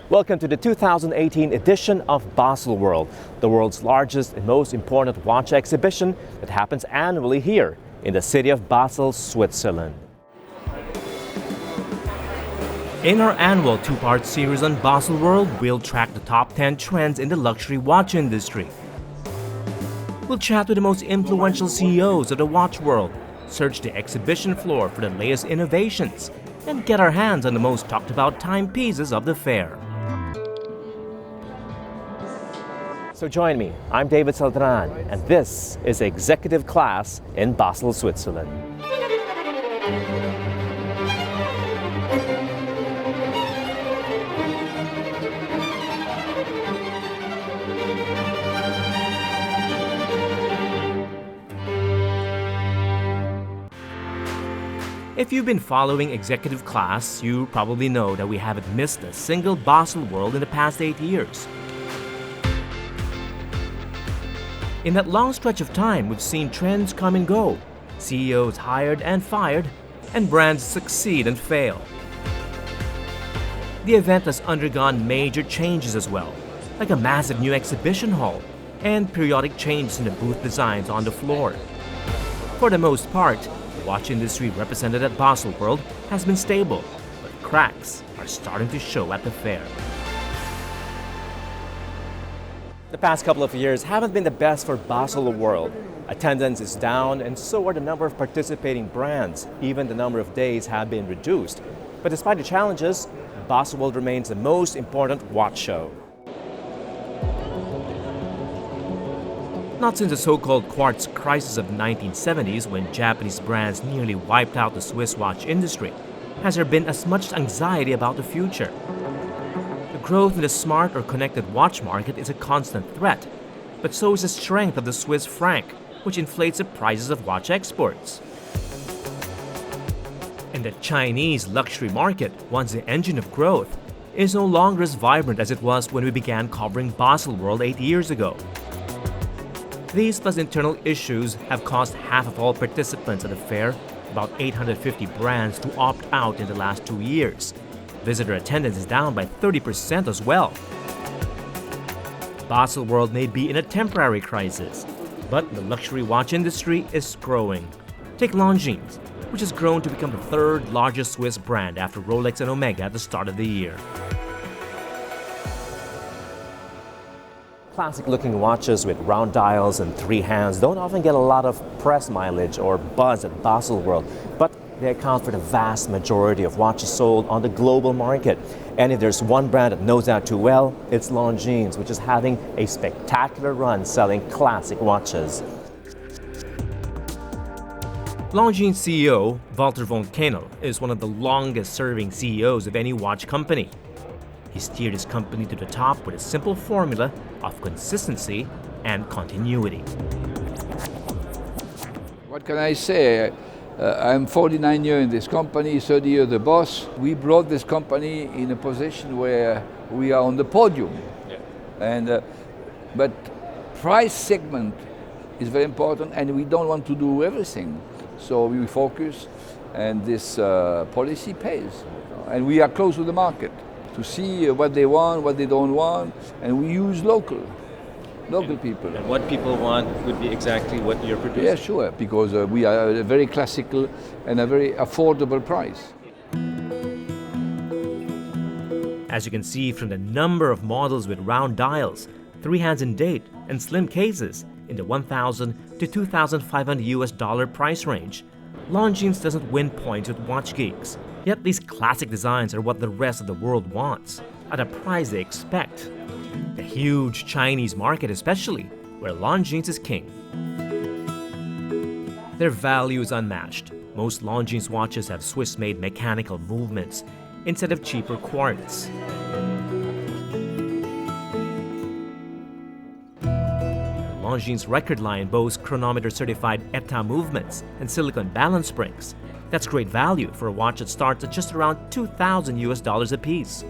Welcome to the 2018 edition of Baselworld, the world's largest and most important watch exhibition that happens annually here in the city of Basel, Switzerland. In our annual two-part series on Baselworld, we'll track the top 10 trends in the luxury watch industry. We'll chat with the most influential CEOs of the watch world, search the exhibition floor for the latest innovations, and get our hands on the most talked about timepieces of the fair. So join me, I'm David Celdran, and this is Executive Class in Basel, Switzerland. If you've been following Executive Class, you probably know that we haven't missed a single Baselworld in the past 8 years. In that long stretch of time, we've seen trends come and go, CEOs hired and fired, and brands succeed and fail. The event has undergone major changes as well, like a massive new exhibition hall and periodic changes in the booth designs on the floor. For the most part, the watch industry represented at Baselworld has been stable, but cracks are starting to show at the fair. The past couple of years haven't been the best for Baselworld. Attendance is down and so are the number of participating brands. Even the number of days have been reduced. But despite the challenges, Baselworld remains the most important watch show. Not since the so-called quartz crisis of the 1970s, when Japanese brands nearly wiped out the Swiss watch industry, has there been as much anxiety about the future. The growth in the smart or connected watch market is a constant threat, but so is the strength of the Swiss franc, which inflates the prices of watch exports. And the Chinese luxury market, once the engine of growth, is no longer as vibrant as it was when we began covering Baselworld 8 years ago. These plus internal issues have caused half of all participants at the fair, about 850 brands, to opt out in the last 2 years. Visitor attendance is down by 30% as well. Baselworld may be in a temporary crisis, but the luxury watch industry is growing. Take Longines, which has grown to become the third largest Swiss brand after Rolex and Omega at the start of the year. Classic-looking watches with round dials and 3 hands don't often get a lot of press mileage or buzz at Baselworld, but they account for the vast majority of watches sold on the global market. And if there's one brand that knows that too well, it's Longines, which is having a spectacular run selling classic watches. Longines CEO Walter von Kennel is one of the longest-serving CEOs of any watch company. He steered his company to the top with a simple formula of consistency and continuity. What can I say? I'm 49 years in this company, 30 years the boss. We brought this company in a position where we are on the podium. Yeah. But price segment is very important, and we don't want to do everything. So we focus, and this policy pays. And we are close to the market to see what they want, what they don't want, and we use local people. And what people want would be exactly what you're producing? Yeah, sure, because we are a very classical and a very affordable price. As you can see from the number of models with round dials, 3 hands in date, and slim cases in the $1,000 to $2,500 price range, Longines doesn't win points with watch geeks. Yet these classic designs are what the rest of the world wants, at a price they expect. The huge Chinese market especially, where Longines is king. Their value is unmatched. Most Longines watches have Swiss-made mechanical movements instead of cheaper quartz. The Longines record line boasts chronometer-certified ETA movements and silicone balance springs. That's great value for a watch that starts at just around $2,000 a piece.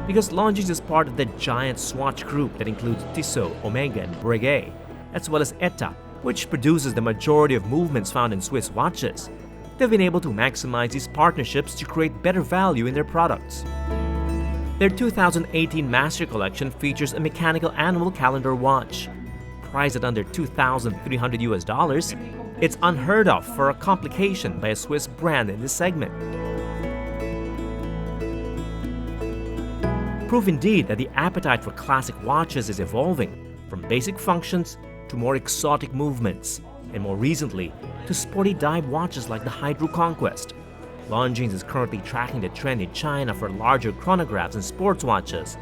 Because Longines is part of the giant Swatch group that includes Tissot, Omega, and Breguet, as well as ETA, which produces the majority of movements found in Swiss watches. they've been able to maximize these partnerships to create better value in their products. Their 2018 Master Collection features a mechanical annual calendar watch. Priced at under $2,300 US, it's unheard of for a complication by a Swiss brand in this segment. Proof indeed that the appetite for classic watches is evolving, from basic functions to more exotic movements, and more recently, to sporty dive watches like the Hydro Conquest. Longines is currently tracking the trend in China for larger chronographs and sports watches.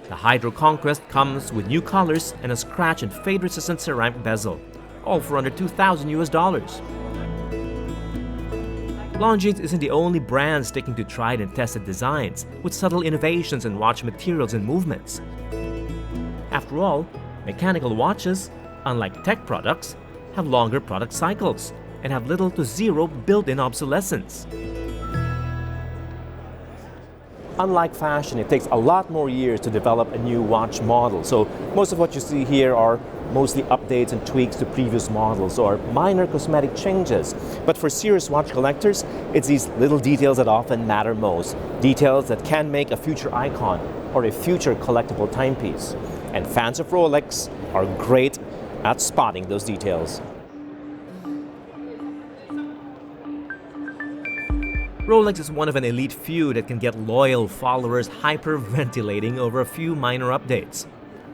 The Hydro Conquest comes with new colors and a scratch and fade-resistant ceramic bezel, all for under $2,000 US. Longines isn't the only brand sticking to tried and tested designs with subtle innovations in watch materials and movements. After all, mechanical watches, unlike tech products, have longer product cycles and have little to zero built-in obsolescence. Unlike fashion, it takes a lot more years to develop a new watch model. So most of what you see here are mostly updates and tweaks to previous models or minor cosmetic changes. But for serious watch collectors, it's these little details that often matter most. Details that can make a future icon or a future collectible timepiece. And fans of Rolex are great at spotting those details. Rolex is one of an elite few that can get loyal followers hyperventilating over a few minor updates.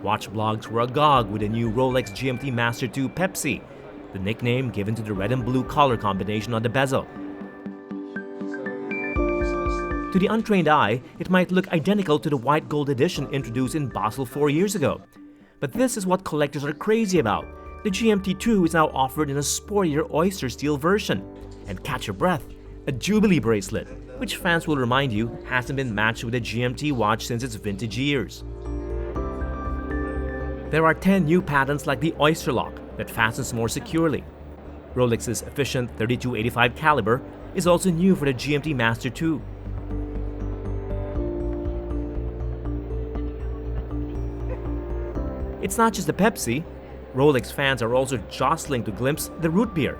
Watch blogs were agog with the new Rolex GMT Master 2 Pepsi, the nickname given to the red and blue color combination on the bezel. To the untrained eye, it might look identical to the white gold edition introduced in Basel 4 years ago. But this is what collectors are crazy about. The GMT 2 is now offered in a sportier oyster steel version. And catch your breath, a Jubilee bracelet, which fans will remind you hasn't been matched with a GMT watch since its vintage years. There are 10 new patterns like the Oyster Lock that fastens more securely. Rolex's efficient 3285 caliber is also new for the GMT Master 2. It's not just the Pepsi. Rolex fans are also jostling to glimpse the root beer,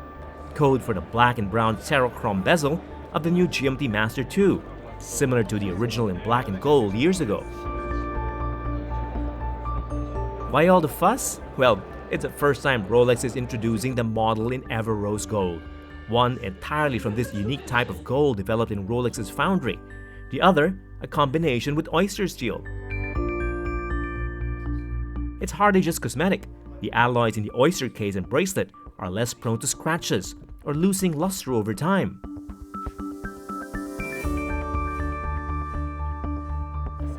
code for the black and brown Cerochrome bezel of the new GMT Master 2, similar to the original in black and gold years ago. Why all the fuss? Well, it's the first time Rolex is introducing the model in Ever Rose Gold, one entirely from this unique type of gold developed in Rolex's foundry, the other a combination with oyster steel. It's hardly just cosmetic. The alloys in the oyster case and bracelet are less prone to scratches or losing luster over time.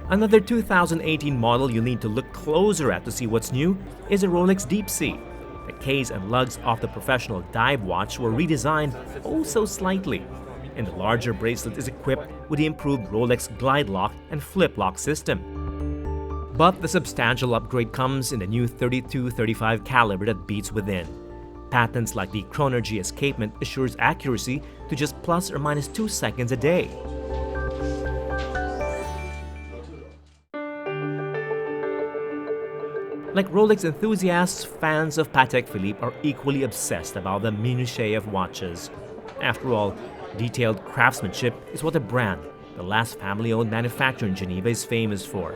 Another 2018 model you'll need to look closer at to see what's new is the Rolex Deep Sea. The case and lugs of the professional dive watch were redesigned oh so slightly, and the larger bracelet is equipped with the improved Rolex Glide Lock and Flip Lock system. But the substantial upgrade comes in the new 3235 caliber that beats within. Patents like the Chronergy escapement assures accuracy to just plus or minus 2 seconds a day. Like Rolex enthusiasts, fans of Patek Philippe are equally obsessed about the minutiae of watches. After all, detailed craftsmanship is what the brand, the last family-owned manufacturer in Geneva, is famous for.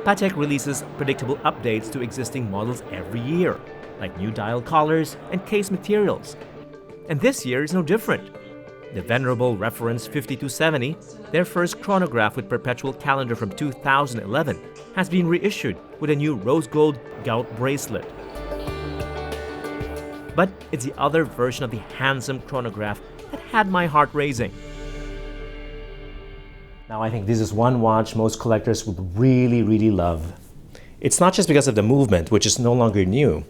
Patek releases predictable updates to existing models every year, like new dial collars and case materials. And this year is no different. The venerable reference 5270, their first chronograph with perpetual calendar from 2011, has been reissued with a new rose gold gout bracelet. But it's the other version of the handsome chronograph that had my heart racing. Now I think this is one watch most collectors would really love. It's not just because of the movement, which is no longer new,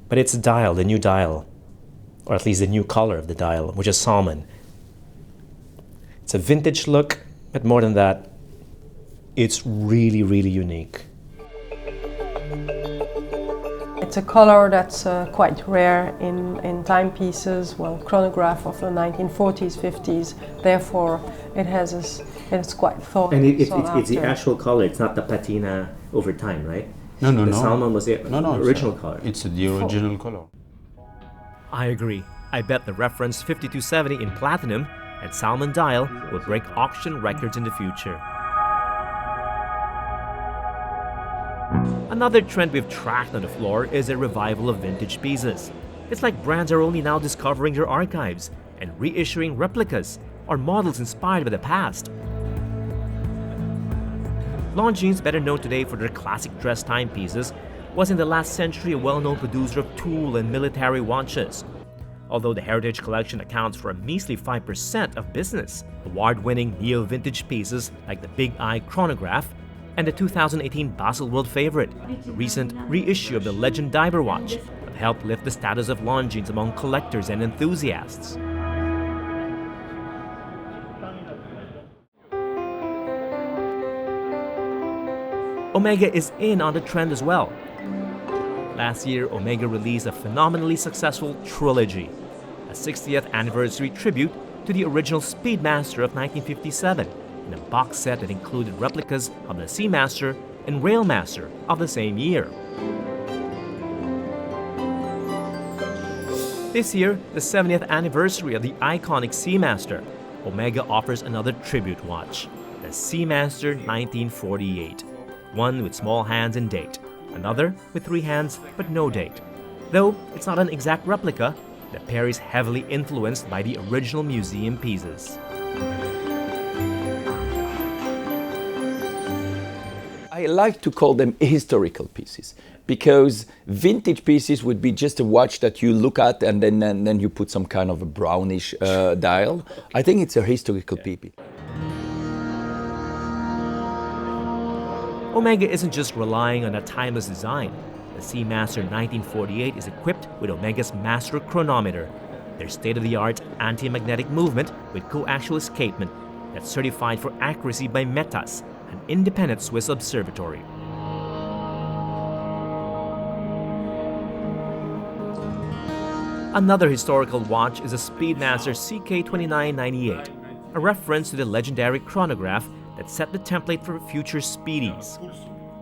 but it's the dial, the new dial, or at least the new color of the dial, which is salmon. It's a vintage look, but more than that, it's really unique. It's a color that's quite rare in timepieces, well, chronograph of the 1940s, 50s, therefore it's quite thought. And it's the actual color, it's not the patina over time, right? No. The salmon was the original color. It's the original color. I agree. I bet the reference 5270 in platinum and salmon dial will break auction records in the future. Another trend we've tracked on the floor is a revival of vintage pieces. It's like brands are only now discovering their archives and reissuing replicas or models inspired by the past. Longines, better known today for their classic dress timepieces, was in the last century a well-known producer of tool and military watches. Although the Heritage Collection accounts for a measly 5% of business, award-winning neo-vintage pieces like the Big Eye chronograph and the 2018 Baselworld favorite, the recent reissue of the Legend Diver watch, have helped lift the status of Longines among collectors and enthusiasts. Omega is in on the trend as well. Last year, Omega released a phenomenally successful trilogy, a 60th anniversary tribute to the original Speedmaster of 1957, in a box set that included replicas of the Seamaster and Railmaster of the same year. This year, the 70th anniversary of the iconic Seamaster, Omega offers another tribute watch, the Seamaster 1948, one with small hands and date, another with 3 hands but no date. Though it's not an exact replica, the pair is heavily influenced by the original museum pieces. I like to call them historical pieces because vintage pieces would be just a watch that you look at and then you put some kind of a brownish dial. I think it's a historical piece. Omega isn't just relying on a timeless design. The Seamaster 1948 is equipped with Omega's master chronometer, their state-of-the-art anti-magnetic movement with coaxial escapement that's certified for accuracy by Metas, an independent Swiss observatory. Another historical watch is a Speedmaster CK2998, a reference to the legendary chronograph that set the template for future Speedies.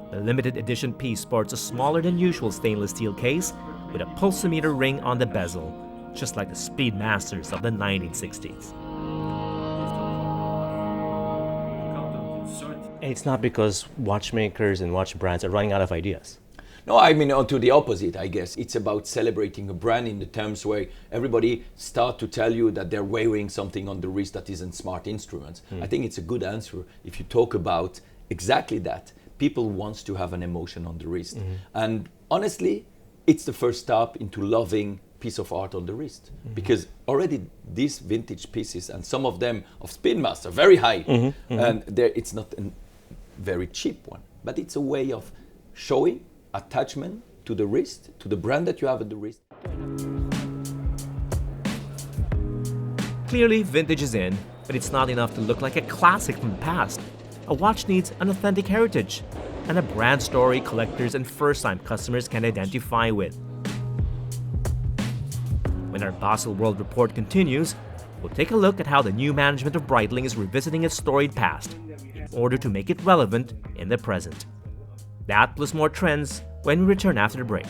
The limited edition piece sports a smaller than usual stainless steel case with a pulsometer ring on the bezel, just like the Speedmasters of the 1960s. It's not because watchmakers and watch brands are running out of ideas. No, I mean, to the opposite, I guess. It's about celebrating a brand in the terms where everybody start to tell you that they're wearing something on the wrist that isn't smart instruments. I think it's a good answer if you talk about exactly that. People want to have an emotion on the wrist. And honestly, it's the first step into loving piece of art on the wrist. Because already these vintage pieces, and some of them of Speedmaster, very high, and it's not a very cheap one, but it's a way of showing attachment to the wrist, to the brand that you have at the wrist. Clearly, vintage is in, but it's not enough to look like a classic from the past. A watch needs an authentic heritage and a brand story collectors and first-time customers can identify with. When our Baselworld report continues, we'll take a look at how the new management of Breitling is revisiting its storied past in order to make it relevant in the present. That plus more trends when we return after the break.